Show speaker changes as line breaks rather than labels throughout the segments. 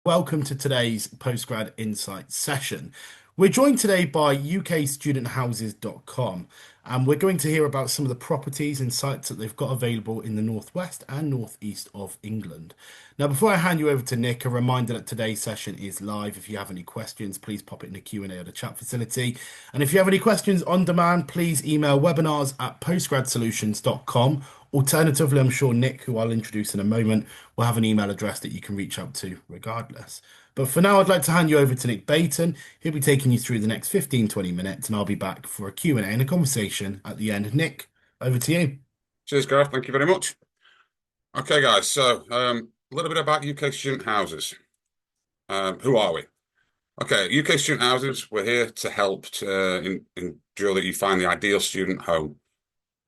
Welcome to today's Postgrad Insight session. We're joined today by UKStudenthouses.com, and we're going to hear about some of the properties and sites that they've got available in the northwest and northeast of England. Now, before I hand you over to Nick, a reminder that today's session is live. If you have any questions, please pop it in the Q&A or the chat facility. And if you have any questions on demand, please email webinars@postgradsolutions.com. Alternatively, I'm sure Nick, who I'll introduce in a moment, will have an email address that you can reach out to regardless. But for now, I'd like to hand you over to Nick Bayton. He'll be taking you through the next 15-20 minutes, and I'll be back for a Q&A and a conversation at the end. Nick, over to you.
Cheers, Gareth. Thank you very much. Okay, guys. So, a little bit about UK Student Houses. Who are we? Okay, UK Student Houses. We're here to help ensure that you find the ideal student home.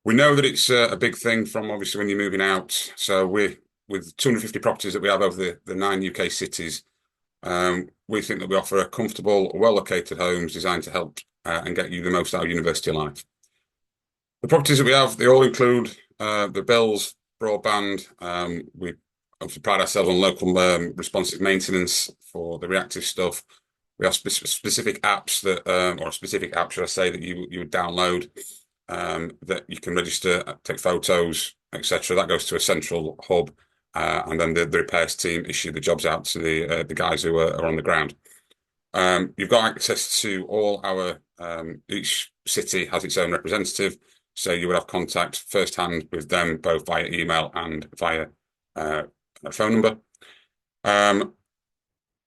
We know that it's a big thing from obviously when you're moving out. So with 250 properties that we have over the 9 UK cities, we think that we offer a comfortable, well-located homes designed to help and get you the most out of university life. The properties that we have, they all include the bills, broadband. We obviously pride ourselves on local responsive maintenance for the reactive stuff. We have specific apps or a specific app, should I say, that you would download that you can register, take photos, etc. That goes to a central hub, and then the repairs team issue the jobs out to the guys who are on the ground. You've got access to all our. Each city has its own representative. So you would have contact firsthand with them, both via email and via a phone number.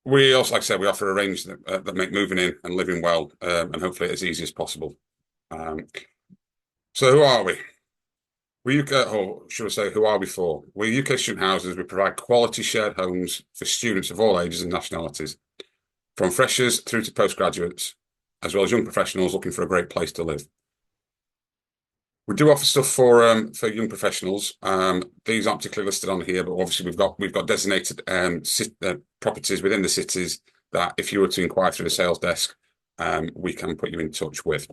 We also, like I said, we offer a range that make moving in and living well, and hopefully as easy as possible. So who are we? Or should I say, who are we for? We're UK Student Houses. We provide quality shared homes for students of all ages and nationalities, from freshers through to postgraduates, as well as young professionals looking for a great place to live. We do offer stuff for young professionals. These aren't particularly listed on here, but obviously we've got designated properties within the cities that if you were to inquire through the sales desk, we can put you in touch with.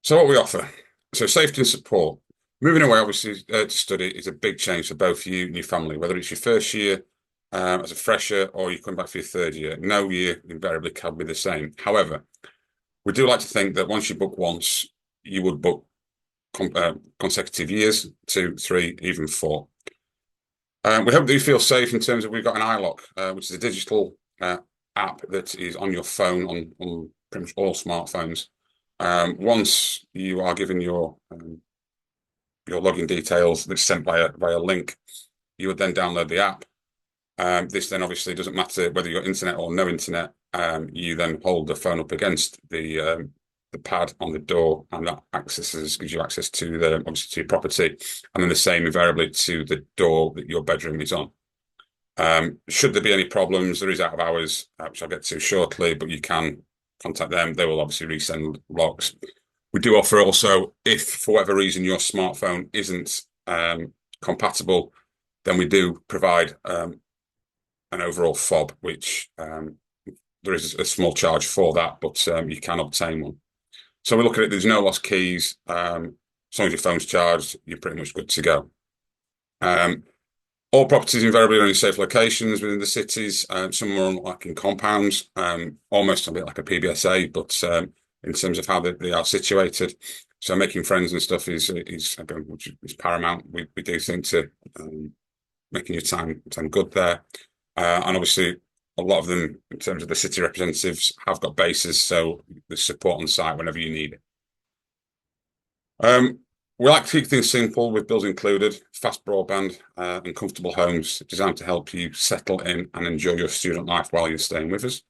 So what we offer, so safety and support. Moving away, obviously, to study is a big change for both you and your family, whether it's your first year as a fresher or you come back for your third year. No year invariably can be the same. However, we do like to think that once you book once, you would book consecutive years, 2, 3, even 4. We hope that you feel safe in terms of we've got an iLock, which is a digital app that is on your phone, on pretty much all smartphones. Once you are given your login details that's sent via a link, you would then download the app. This then obviously doesn't matter whether you've got internet or no internet. You then hold the phone up against the pad on the door, and that gives you access to obviously to your property, and then the same invariably to the door that your bedroom is on. Should there be any problems, there is out of hours, which I'll get to shortly, but you can contact them. They will obviously resend locks. We do offer also, if for whatever reason your smartphone isn't compatible, then we do provide an overall fob, which there is a small charge for that, but you can obtain one. So we look at it, there's no lost keys. As long as your phone's charged, you're pretty much good to go. All properties invariably are in safe locations within the cities. Some are like in compounds, almost a bit like a PBSA, but in terms of how they are situated. So making friends and stuff is paramount. We do think to making your time good there. And obviously, a lot of them, in terms of the city representatives, have got bases, so there's support on site whenever you need it. We like to keep things simple with bills included, fast broadband, and comfortable homes designed to help you settle in and enjoy your student life while you're staying with us.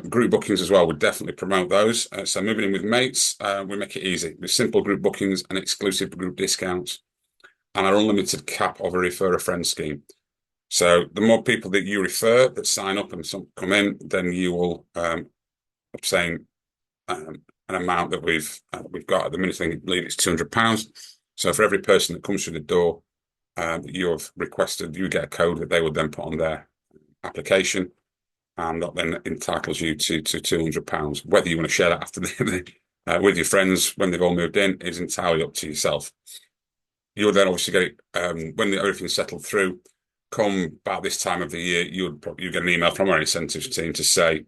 Group bookings as well, we definitely promote those. So moving in with mates, we make it easy with simple group bookings and exclusive group discounts, and our unlimited cap of a refer a friend scheme. So the more people that you refer that sign up and some come in, then you will obtain an amount that we've got at the minute. I believe it's £200. So for every person that comes through the door that you have requested, you get a code that they would then put on their application, and that then entitles you to £200. Whether you want to share that after with your friends when they've all moved in is entirely up to yourself. you'll then obviously get it when everything's settled through. Come about this time of the year, you get an email from our incentives team to say,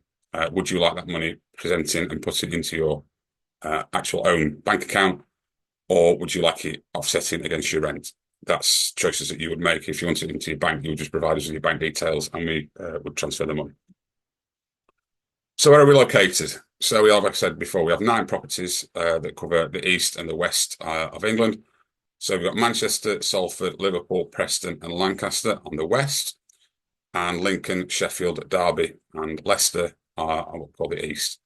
would you like that money presenting and putting into your actual own bank account, or would you like it offsetting against your rent? That's choices that you would make. If you want it into your bank, you would just provide us with your bank details and we would transfer the money. So where are we located? So we have, like I said before, we have 9 properties that cover the east and the west of England. So we've got Manchester, Salford, Liverpool, Preston and Lancaster on the west, and Lincoln, Sheffield, Derby and Leicester are what we call the east.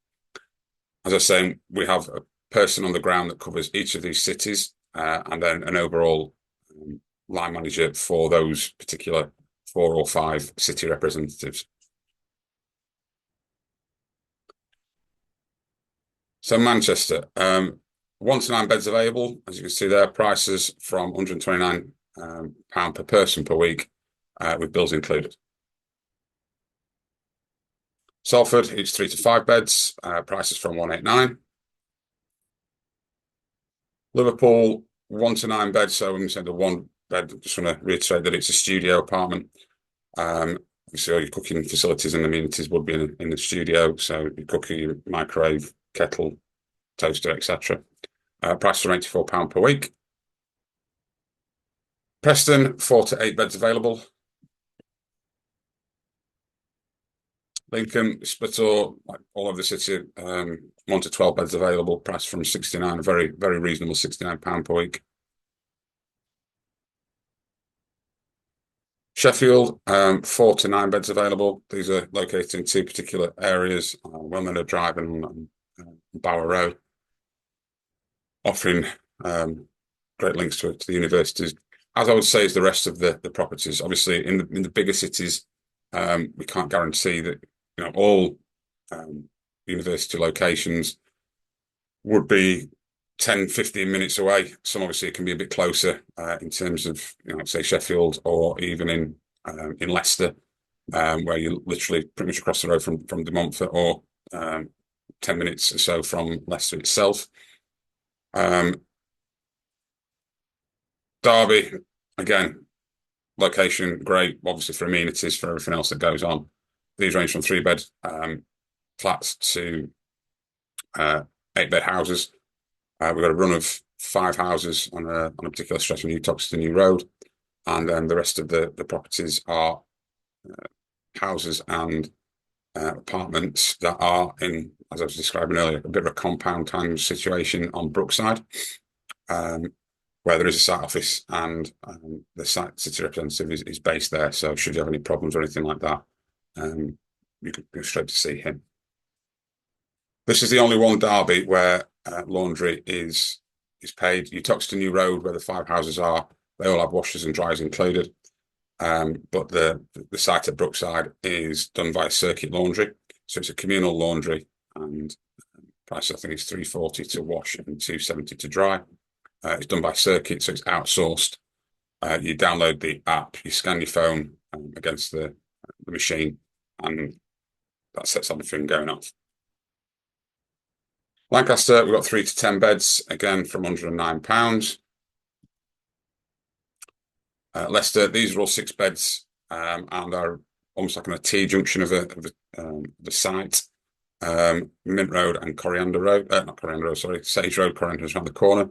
As I was saying, we have a person on the ground that covers each of these cities, and then an overall line manager for those particular 4 or 5 city representatives. So Manchester, 1 to 9 beds available. As you can see there, prices from £129 per person per week, with bills included. Salford, it's 3 to 5 beds, prices from 189. Liverpool, 1 to 9 beds. So when we say the 1 bed, I just want to reiterate that it's a studio apartment. Obviously, all your cooking facilities and amenities would be in the studio. So your cooker, your microwave, kettle, toaster, etc. Price from £84 per week. Preston, 4 to 8 beds available. Lincoln, split all over the city, 1 to 12 beds available. Price from 69, a very, very reasonable £69 per week. Sheffield, 4 to 9 beds available. These are located in 2 particular areas, Wilmington Drive and Bower Road, offering great links to the universities. As I would say, is the rest of the properties. Obviously, in the bigger cities, we can't guarantee that all university locations would be 10, 15 minutes away. Some obviously it can be a bit closer in terms of, say Sheffield or even in Leicester, where you're literally pretty much across the road from De Montfort, or 10 minutes or so from Leicester itself. Derby, again, location great, obviously for amenities, for everything else that goes on. These range from 3-bed flats to 8-bed houses. We've got a run of 5 houses on a particular stretch of New Toxteth New Road, and then the rest of the properties are houses and apartments that are in, as I was describing earlier, a bit of a compound kind of situation on Brookside, where there is a site office and the site city representative is based there. So should you have any problems or anything like that, you can go straight to see him. This is the only one Derby where laundry is paid. You Toxteth New Road, where the 5 houses are, they all have washers and dryers included. But the site at Brookside is done by Circuit Laundry, so it's a communal laundry, and price I think is £340 to wash and £270 to dry. It's done by Circuit, so it's outsourced. You download the app, you scan your phone against the machine, and that sets everything going off. Lancaster, we've got 3 to 10 beds, again from £109. Leicester, these are all 6 beds, and are almost like on a T-junction of the site. Mint Road and Coriander Road, not Coriander Road, sorry, Sage Road. Coriander is around the corner.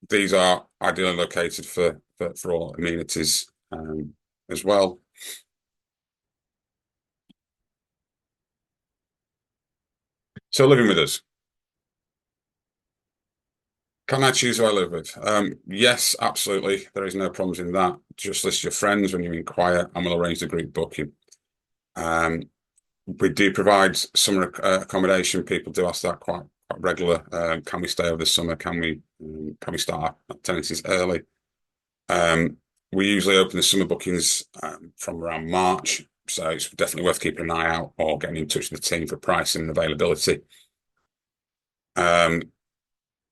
These are ideally located for all amenities as well. So living with us. Can I choose who I live with? Yes, absolutely. There is no problems in that. Just list your friends when you inquire and we'll arrange the group booking. We do provide summer accommodation. People do ask that quite regular. Can we stay over the summer? Can we start our tenancies early? We usually open the summer bookings from around March, so it's definitely worth keeping an eye out or getting in touch with the team for pricing and availability.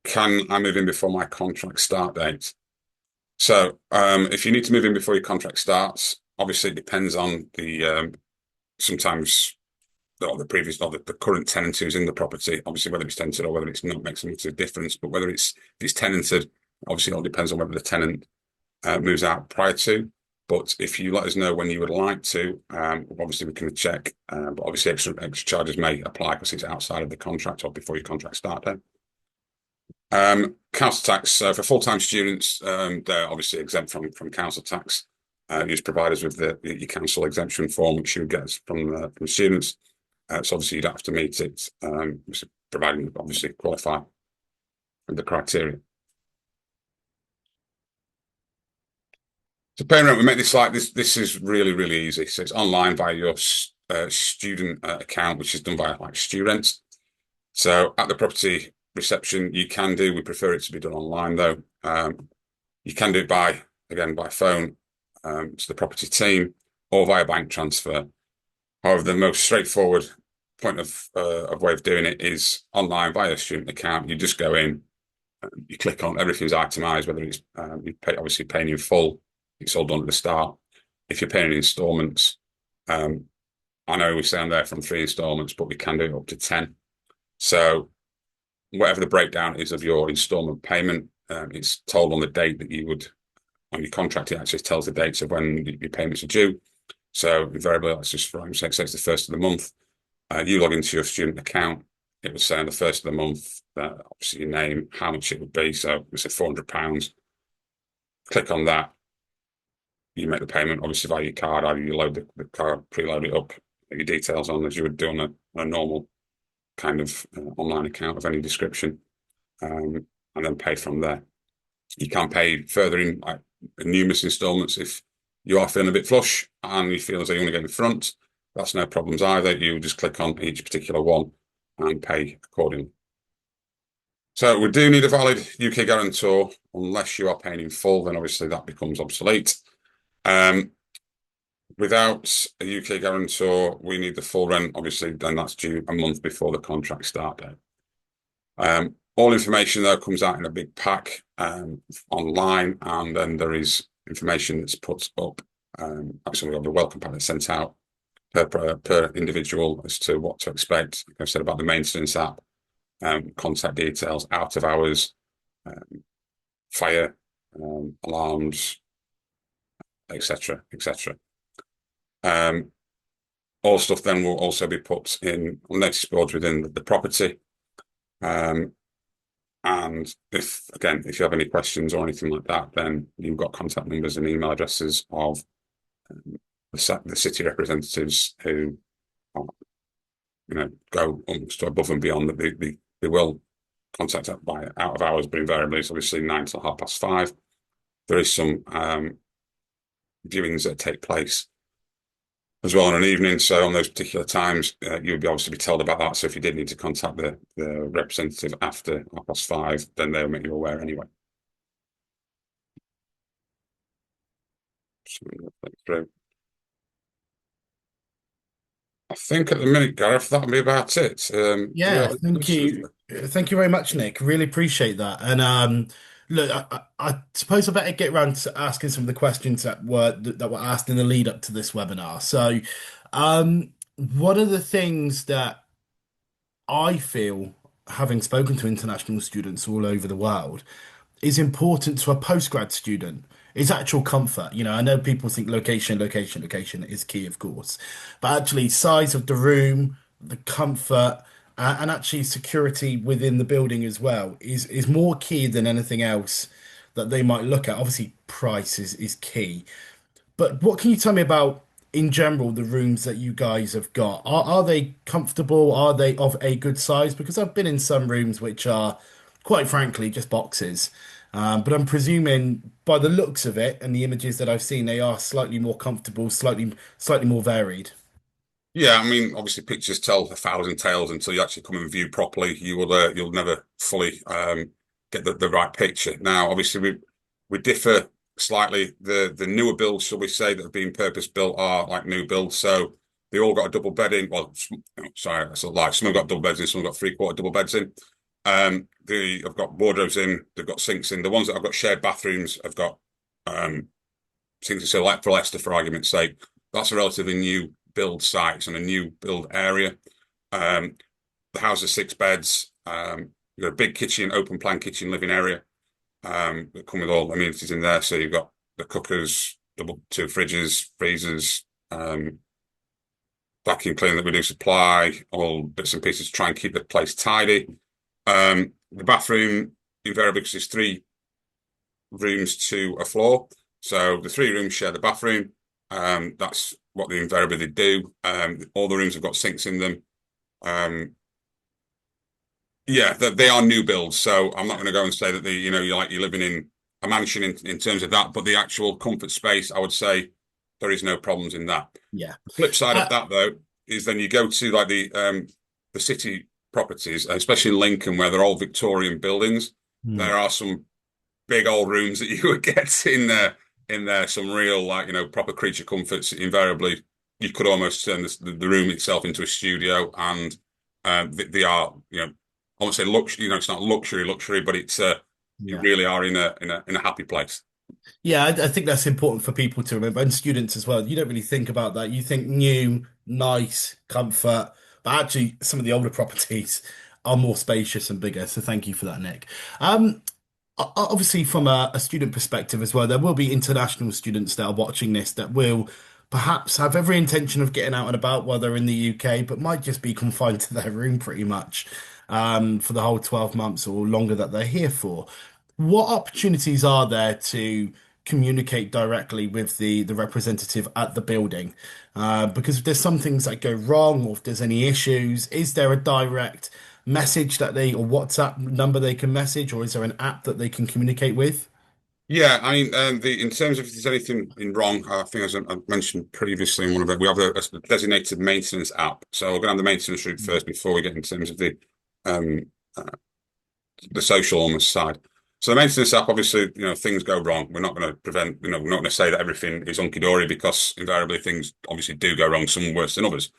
Can I move in before my contract start date? So if you need to move in before your contract starts, obviously it depends on the sometimes the current tenant who's in the property. Obviously, whether it's tenanted or whether it's not makes a massive difference. But whether it's tenanted, Obviously, it all depends on whether the tenant moves out prior to. But if you let us know when you would like to, obviously we can check. But obviously, extra charges may apply because it's outside of the contract or before your contract start date. Council tax for full-time students, they're obviously exempt from council tax. You just provide us with your council exemption form, which you get from students. So obviously you don't have to meet it, providing you obviously qualify with the criteria. So paying rent, we make this like this. This is really, really easy. So it's online via your student account, which is done by like students. So at the property reception, you can do. We prefer it to be done online though. You can do it by phone to the property team or via bank transfer. However, the most straightforward point of way of doing it is online via a student account. You just go in, you click on everything's itemized, whether it's you pay obviously paying in full. It's all done at the start. If you're paying in installments, I know we say on there from 3 installments, but we can do it up to 10. So whatever the breakdown is of your installment payment, it's told on the date that you would, on your contract, it actually tells the dates of when your payments are due. So invariably, let's just for argument's sake, say it's the first of the month. You log into your student account. It would say on the first of the month, obviously your name, how much it would be. So we said £400. Click on that. You make the payment, obviously via your card. Either you load the card, preload it up, put your details on as you would do on a normal kind of online account of any description, and then pay from there. You can pay further in like numerous installments if you are feeling a bit flush and you feel as though you want to get in front. That's no problems either. You just click on each particular one and pay accordingly. So we do need a valid UK guarantor. Unless you are paying in full, then obviously that becomes obsolete. Without a UK guarantor, we need the full rent, obviously, then that's due a month before the contract start date. All information, though, comes out in a big pack online, and then there is information that's put up. Actually, we have a welcome pack that's sent out per individual as to what to expect. Like I said about the maintenance app, contact details, out of hours, fire alarms, etc., etc. All stuff then will also be put in notice boards within the property. And if you have any questions or anything like that, then you've got contact numbers and email addresses of the city representatives who are, go above and beyond. They will contact us by out of hours, but invariably it's obviously 9 till 5:30. There is some viewings that take place as well on an evening. So on those particular times, you would obviously be told about that. So if you did need to contact the representative after 5:30, then they'll make you aware anyway. Through. I think at the minute, Gareth, that'll be about it.
Yeah, thank you. Thank you very much, Nick. Really appreciate that. And look, I suppose I better get around to asking some of the questions that were asked in the lead up to this webinar. So, one of the things that I feel, having spoken to international students all over the world, is important to a postgrad student is actual comfort. I know people think location is key, of course, but actually size of the room, the comfort, and actually security within the building as well is more key than anything else that they might look at. Obviously, price is key, but what can you tell me about, in general, the rooms that you guys have got? Are they comfortable? Are they of a good size? Because I've been in some rooms which are, quite frankly, just boxes. But I'm presuming by the looks of it and the images that I've seen, they are slightly more comfortable, slightly more varied.
Yeah, I mean, obviously pictures tell 1,000 tales until you actually come and view properly. You'll never fully get the right picture. Now, obviously, we differ slightly. The newer builds, shall we say, that have been purpose built are like new builds, so they all got a double bedding. Well, sorry, that's a lie. Some have got double beds in, some have got three-quarter double beds in. They have got wardrobes in, they've got sinks in. The ones that have got shared bathrooms have got sinks in. So, like for Leicester, for argument's sake, that's a relatively new build sites and a new build area. The house has 6 beds. You've got a big kitchen, open plan kitchen living area. that come with all amenities in there. So you've got the cookers, double two fridges, freezers, vacuum cleaner that we do supply, all bits and pieces to try and keep the place tidy. The bathroom invariably, because there's three rooms to a floor, so the three rooms share the bathroom. That's what they invariably do. All the rooms have got sinks in them. Yeah, they are new builds, so I'm not going to go and say that you're living in a mansion in terms of that, but the actual comfort space, I would say there is no problems in that.
Yeah.
The flip side of
Uh,
that, though, is then you go to like the city properties, especially in Lincoln, where they're all Victorian buildings.
hmm,
There are some big old rooms that you would get in there. In there, some real proper creature comforts. Invariably, you could almost turn the room itself into a studio, and they are I won't say luxury. It's not luxury, but it's you
yeah.
really are in a happy place.
Yeah, I think that's important for people to remember, and students as well. You don't really think about that. You think new, nice, comfort, but actually, some of the older properties are more spacious and bigger. So thank you for that, Nick. Obviously, from a student perspective as well, there will be international students that are watching this that will perhaps have every intention of getting out and about while they're in the UK, but might just be confined to their room pretty much for the whole 12 months or longer that they're here for. What opportunities are there to communicate directly with the representative at the building? Because if there's some things that go wrong or if there's any issues, is there a direct message that they or WhatsApp number they can message, or is there an app that they can communicate with?
Yeah, I mean, in terms of if there's anything in wrong, I think as I mentioned previously in one of it, we have a designated maintenance app. So we're going to have the maintenance route first before we get in terms of um, uh, the social almost side. So the maintenance app, obviously, things go wrong. We're not going to prevent, we're not going to say that everything is hunky dory because invariably things obviously do go wrong, some worse than others.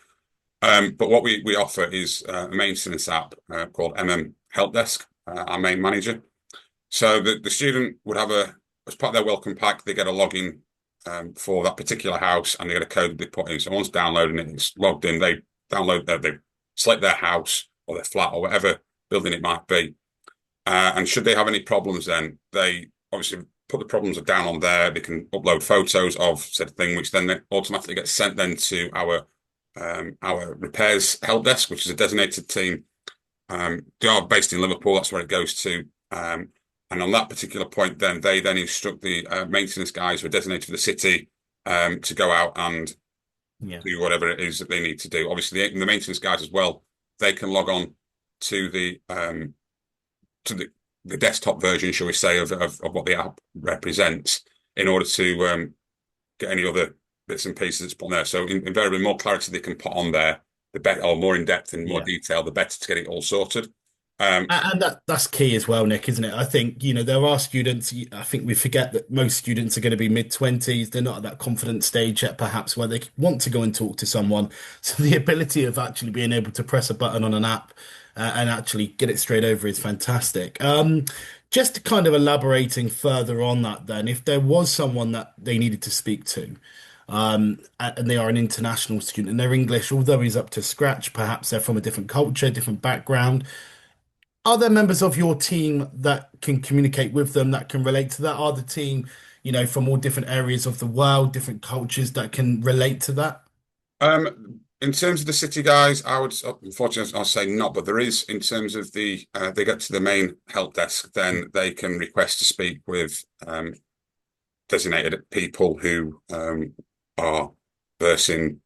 But what we offer is a maintenance app called MM Help Desk, our main manager. So the student would have as part of their welcome pack, they get a login for that particular house and they get a code that they put in. So once downloading it, it's logged in, they they select their house or their flat or whatever building it might be. And should they have any problems, then they obviously put the problems down on there. They can upload photos of said thing, which then automatically gets sent then to our repairs help desk, which is a designated team. They are based in Liverpool. That's where it goes to. And on that particular point, then they then instruct the maintenance guys who are designated for the city to go out and
Yeah.
do whatever it is that they need to do. Obviously, the maintenance guys as well, they can log on to the desktop version, shall we say, of what the app represents in order to get any other bits and pieces that's put on there. So invariably, more clarity they can put on there, the better, or more in depth and more
Yeah.
detail, the better to get it all sorted. Um,
And that's key as well, Nick, isn't it? I think, there are students, I think we forget that most students are going to be mid-20s. They're not at that confident stage yet, perhaps, where they want to go and talk to someone. So the ability of actually being able to press a button on an app and actually get it straight over is fantastic. Just kind of elaborating further on that, then, if there was someone that they needed to speak to, and they are an international student and their English, although is up to scratch, perhaps they're from a different culture, different background. Are there members of your team that can communicate with them, that can relate to that? Are the team, from all different areas of the world, different cultures that can relate to that?
in terms of the city guys, I would unfortunately I'll say not, but there is in terms of they get to the main help desk, then they can request to speak with designated people who are versing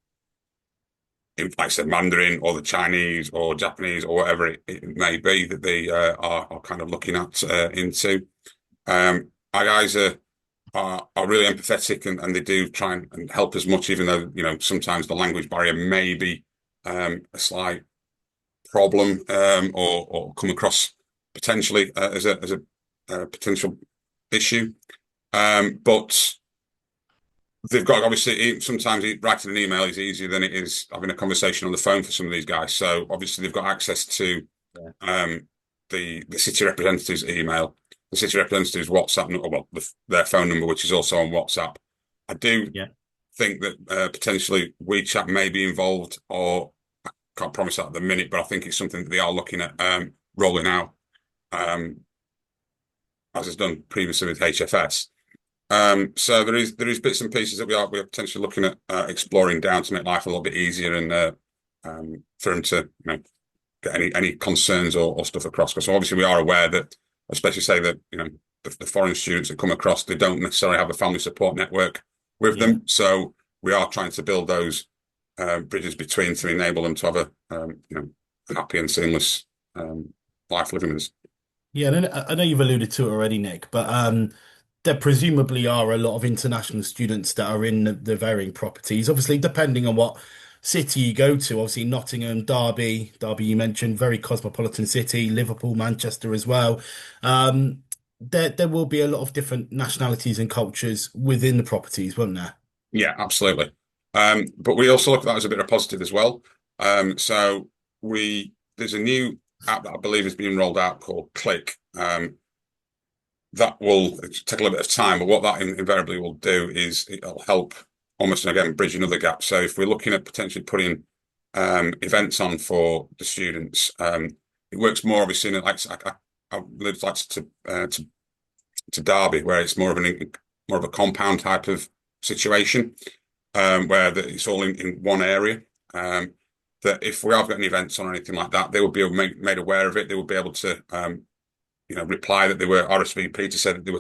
in, like I said, Mandarin or the Chinese or Japanese or whatever it may be that they are kind of looking at into. Our guys are really empathetic and they do try and help as much, even though sometimes the language barrier may be a slight problem or come across potentially as a potential issue. But they've got obviously sometimes writing an email is easier than it is having a conversation on the phone for some of these guys. So obviously they've got access to
Yeah.
the city representative's email, the city representative's WhatsApp, well, their phone number, which is also on WhatsApp. I do
Yeah.
think that potentially WeChat may be involved, or I can't promise that at the minute, but I think it's something that they are looking at rolling out. Um, as is done previously with HFS. So there is bits and pieces that we are potentially looking at exploring down to make life a little bit easier and for them to get any concerns or stuff across. Because obviously we are aware that, especially say that the foreign students that come across, they don't necessarily have a family support network with
Yeah.
them. So we are trying to build those bridges between to enable them to have a happy and seamless life living with us.
Yeah, and I know you've alluded to it already, Nick, but there presumably are a lot of international students that are in the varying properties. Obviously, depending on what city you go to, obviously Nottingham, Derby you mentioned, very cosmopolitan city, Liverpool, Manchester as well. There will be a lot of different nationalities and cultures within the properties, won't there?
Yeah, absolutely. But we also look at that as a bit of positive as well. So there's a new app that I believe is being rolled out called Click. That will take a little bit of time, but what that invariably will do is it'll help almost again bridge another gap. So if we're looking at potentially putting events on for the students, it works more obviously in like I lived like to Derby, where it's more of a compound type of situation, where it's all in one area. That if we have got any events on or anything like that, they will be made aware of it. They will be able to reply that they were RSVP to say that they were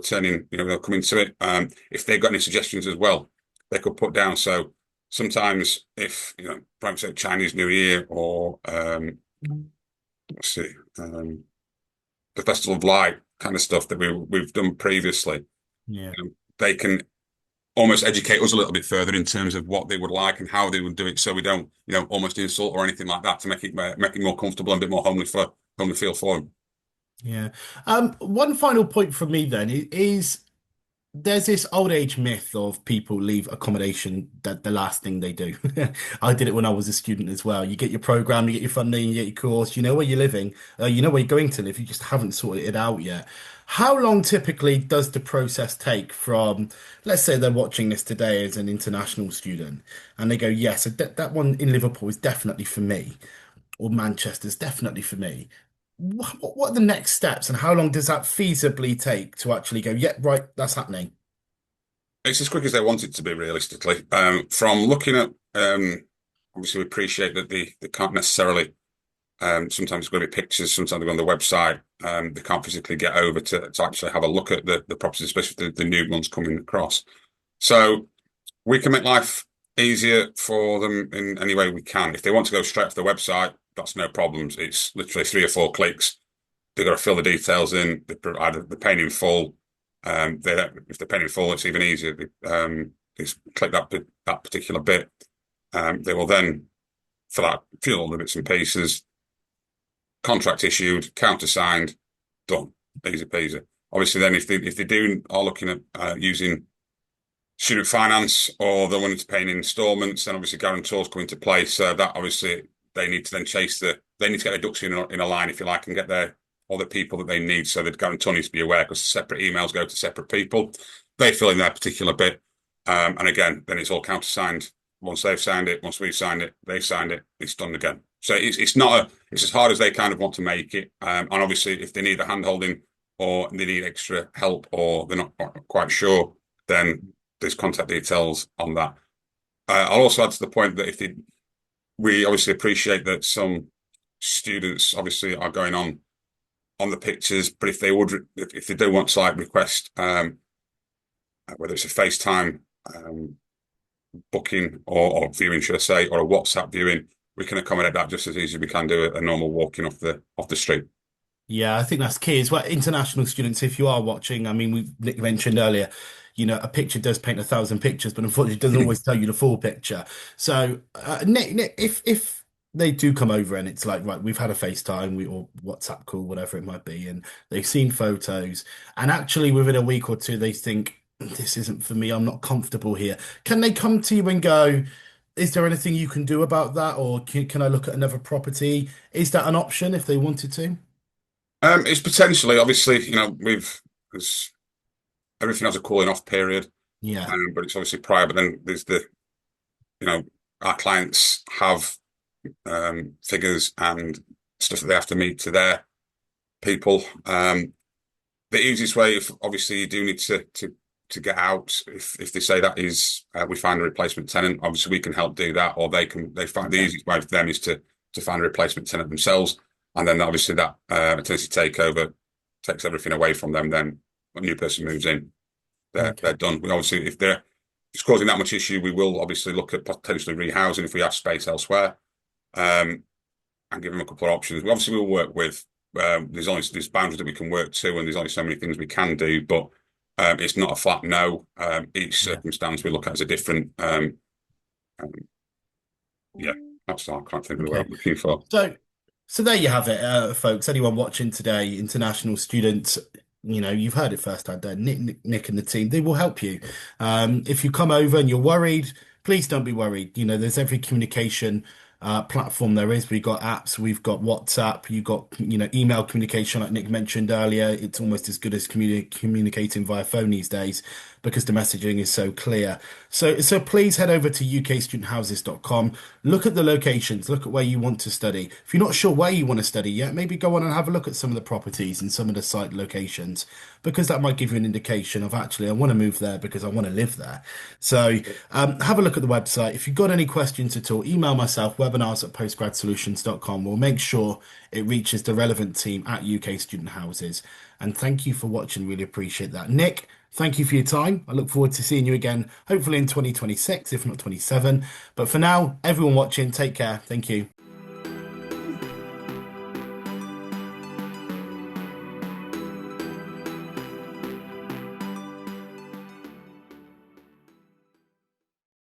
they'll come into it. If they've got any suggestions as well, they could put down. So sometimes if, perhaps say Chinese New Year or, let's see, the Festival of Light kind of stuff that we've done previously,
Yeah.
they can almost educate us a little bit further in terms of what they would like and how they would do it, so we don't, almost insult or anything like that to make it more comfortable and a bit more homely feel for them.
Yeah. One final point from me then is there's this old age myth of people leave accommodation that the last thing they do. I did it when I was a student as well. You get your program, you get your funding, you get your course, you know where you're living, you know where you're going to live. You just haven't sorted it out yet. How long typically does the process take from, let's say they're watching this today as an international student and they go, yes, that one in Liverpool is definitely for me, or Manchester's definitely for me. What are the next steps and how long does that feasibly take to actually go, yeah, right, that's happening?
It's as quick as they want it to be, realistically. From looking at, obviously, we appreciate that they can't necessarily. Sometimes it's going to be pictures. Sometimes they're on the website. They can't physically get over to actually have a look at the properties, especially the new ones coming across. So we can make life easier for them in any way we can. If they want to go straight off the website, that's no problems. It's literally 3 or 4 clicks. They've got to fill the details in. Either they're paying in full. If they're paying in full, it's even easier. They just click that particular bit. They will then fill all the bits and pieces. Contract issued, countersigned, done. Easy peasy. Obviously, then if they are looking at using student finance or they're wanting to pay in installments, then obviously guarantors come into play. So that obviously they need to then they need to get their ducks in a line, if you like, and get all the people that they need. So the guarantor needs to be aware because separate emails go to separate people. They fill in their particular bit. And again, then it's all countersigned. Once they've signed it, once we've signed it, they've signed it, it's done again. So it's not it's as hard as they kind of want to make it. And obviously, if they need a hand holding or they need extra help or they're not quite sure, then there's contact details on that. I'll also add to the point that we obviously appreciate that some students obviously are going on the pictures, but if they do want to like request, whether it's a FaceTime booking or viewing, should I say, or a WhatsApp viewing, we can accommodate that just as easy as we can do a normal walking off the street.
Yeah, I think that's key as well. International students, if you are watching, I mean, Nick mentioned earlier, a picture does paint 1,000 pictures, but unfortunately, it doesn't always tell you the full picture. So, Nick, if they do come over and it's like, right, we've had a FaceTime, or WhatsApp call, whatever it might be, and they've seen photos, and actually within a week or two, they think this isn't for me, I'm not comfortable here. Can they come to you and go, is there anything you can do about that, or can I look at another property? Is that an option if they wanted to?
It's potentially, obviously, there's, everything has a cooling off period,
Yeah.
but it's obviously prior. But then there's you know, our clients have figures and stuff that they have to meet to their people. the easiest way, if obviously you do need to get out, if they say that is we find a replacement tenant, obviously we can help do that, or they find the
Okay.
easiest way for them is to find a replacement tenant themselves, and then obviously that maternity takeover takes everything away from them. Then when a new person moves in, they're
Okay.
done. We obviously, if they're it's causing that much issue, we will obviously look at potentially rehousing if we have space elsewhere, and give them a couple of options. We obviously will work with. There's boundaries that we can work to, and there's only so many things we can do. But it's not a flat no. Each
Yeah.
circumstance we look at as a different. Um, yeah, that's I can't think of the word
Okay.
I'm looking for.
So, so there you have it, folks. Anyone watching today, international students, you've heard it firsthand there. Nick and the team, they will help you. If you come over and you're worried, please don't be worried. There's every communication platform there is. We've got apps, we've got WhatsApp, you've got, email communication, like Nick mentioned earlier. It's almost as good as communicating via phone these days because the messaging is so clear. So please head over to ukstudenthouses.com. Look at the locations, look at where you want to study. If you're not sure where you want to study yet, maybe go on and have a look at some of the properties and some of the site locations because that might give you an indication of actually, I want to move there because I want to live there. So have a look at the website. If you've got any questions at all, email myself, webinars@postgradsolutions.com. We'll make sure it reaches the relevant team at UK Student Houses. And thank you for watching. Really appreciate that. Nick, thank you for your time. I look forward to seeing you again, hopefully in 2026, if not 27. But for now, everyone watching, take care. Thank you.